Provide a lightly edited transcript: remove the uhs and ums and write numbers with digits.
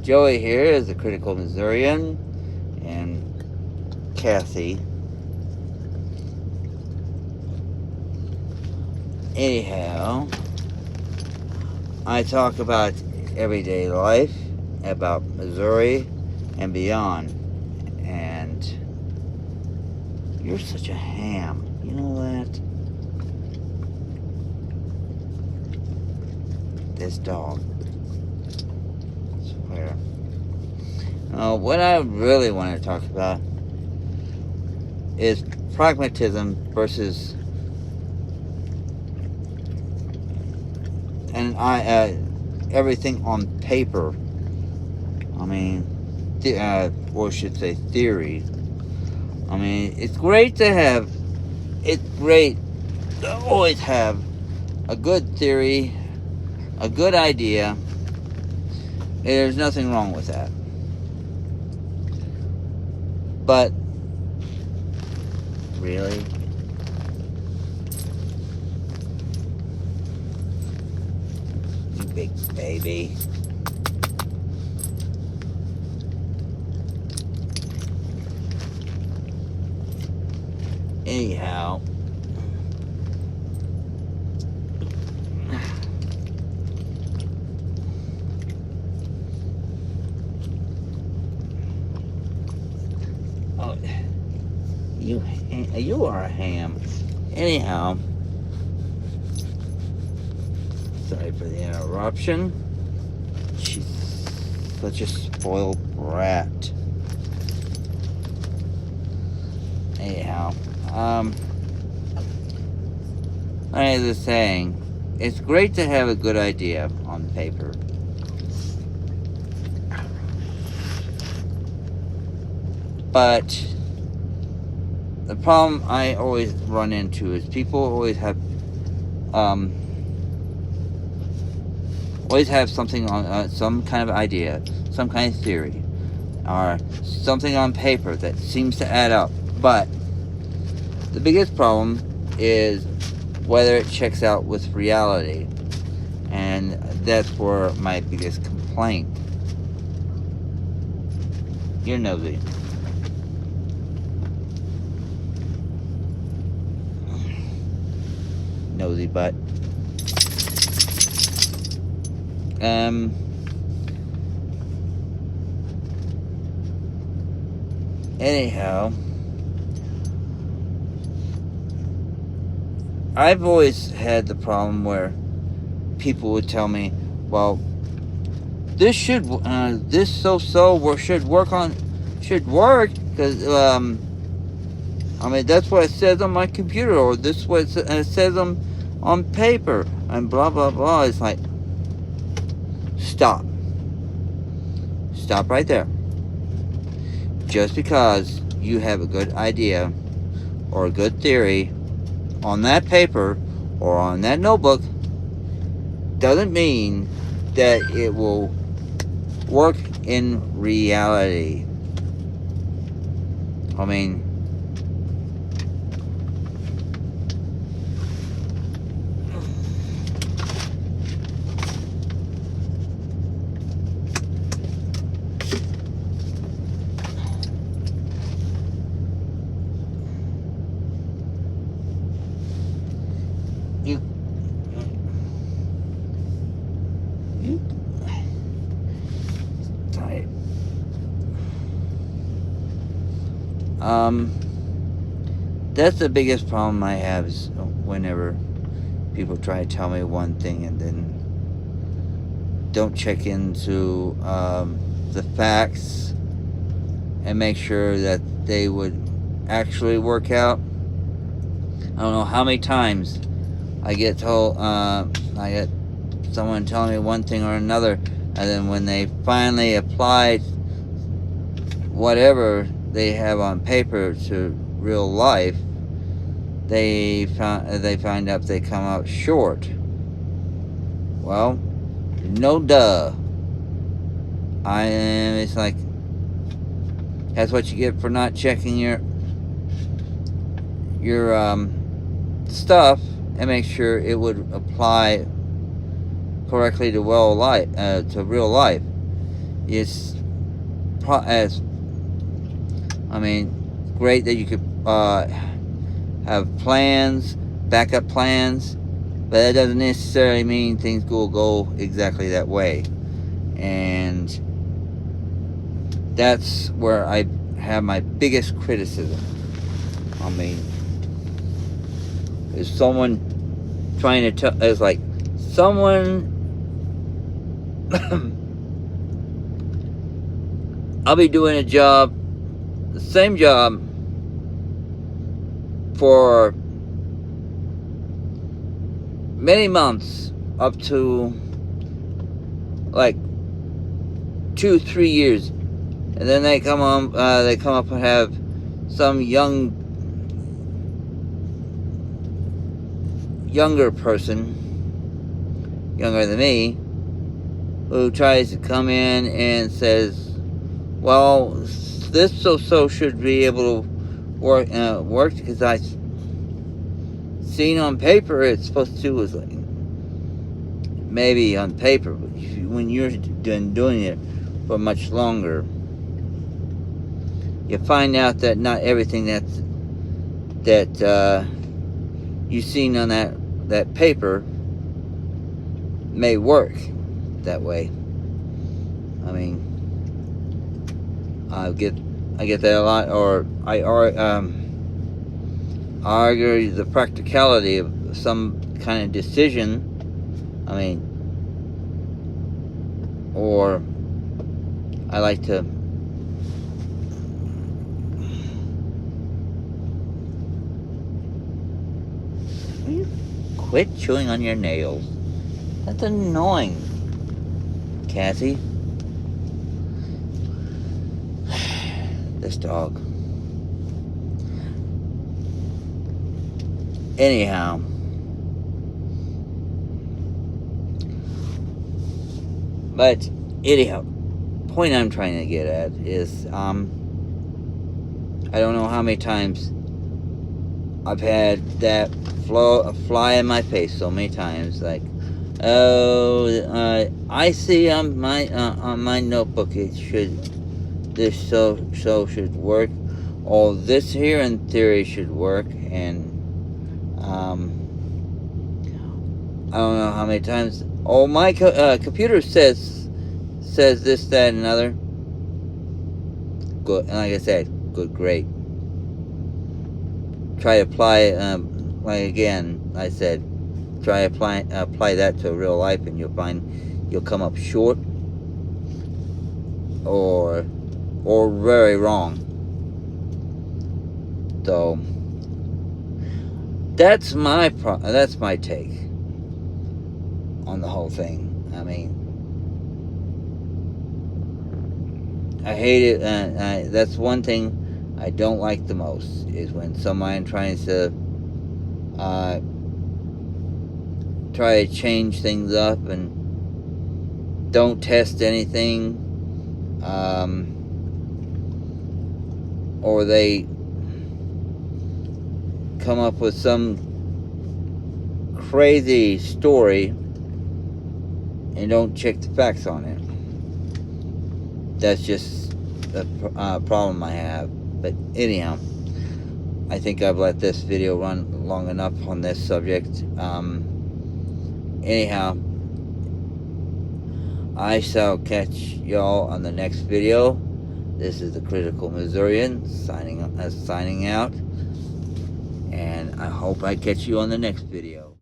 Joey here is a critical Missourian, and Kathy. Anyhow, I talk about everyday life, about Missouri and beyond. And you're such a ham. You know that? This dog. I swear. What I really want to talk about is pragmatism versus everything on paper. I mean, or should say theory. I mean, it's great to always have a good theory, a good idea. There's nothing wrong with that. But, really? You big baby. Anyhow, oh, you are a ham. Anyhow, sorry for the interruption. She's such a spoiled brat. Anyhow, I was saying, it's great to have a good idea on paper. But the problem I always run into is people always have something on some kind of idea, some kind of theory, or something on paper that seems to add up. But the biggest problem is whether it checks out with reality. And that's where my biggest complaint. You're nosy. Nosy butt. Anyhow, I've always had the problem where people would tell me, well, this should work because I mean, that's what it says on my computer, or this is what it says on paper, and blah blah blah. It's like, stop right there. Just because you have a good idea or a good theory on that paper or on that notebook doesn't mean that it will work in reality. I mean, you type. That's the biggest problem I have, is whenever people try to tell me one thing and then don't check into the facts and make sure that they would actually work out. I don't know how many times I get told, I get someone telling me one thing or another, and then when they finally apply whatever they have on paper to real life, they find out they come out short. Well, no duh. It's like, that's what you get for not checking your stuff and make sure it would apply correctly to real life. it's as I mean, great that you could have plans, backup plans, but that doesn't necessarily mean things will go exactly that way. And that's where I have my biggest criticism. I mean, is someone trying to tell, it's like someone, I'll be doing a job, the same job, for many months, up to like 2-3 years, and then they come up and have some younger person, younger than me, who tries to come in and says, well, this so should be able to work because I seen on paper it's supposed to. Was like, maybe on paper, but when you're doing it for much longer, you find out that not everything that you've seen on that paper may work that way. I mean, I get that a lot, or I argue the practicality of some kind of decision. I mean, or I like to will you quit chewing on your nails? That's annoying, Cassie. This dog. Anyhow, but anyhow, point I'm trying to get at is I don't know how many times I've had that fly in my face so many times, like, oh, I see on my notebook this should work, or this here in theory should work, and I don't know how many times. Oh, my computer says this, that, and another. Good, and like I said, good, great. Try to apply, like again, I said, try to apply that to real life, and you'll find you'll come up short, or very wrong. So that's my take on the whole thing. I mean, I hate it, and that's one thing I don't like the most, is when someone tries to try to change things up and don't test anything, or they come up with some crazy story and don't check the facts on it. That's just a problem I have. But anyhow, I think I've let this video run long enough on this subject. Anyhow, I shall catch y'all on the next video. This is the Critical Missourian signing out, and I hope I catch you on the next video.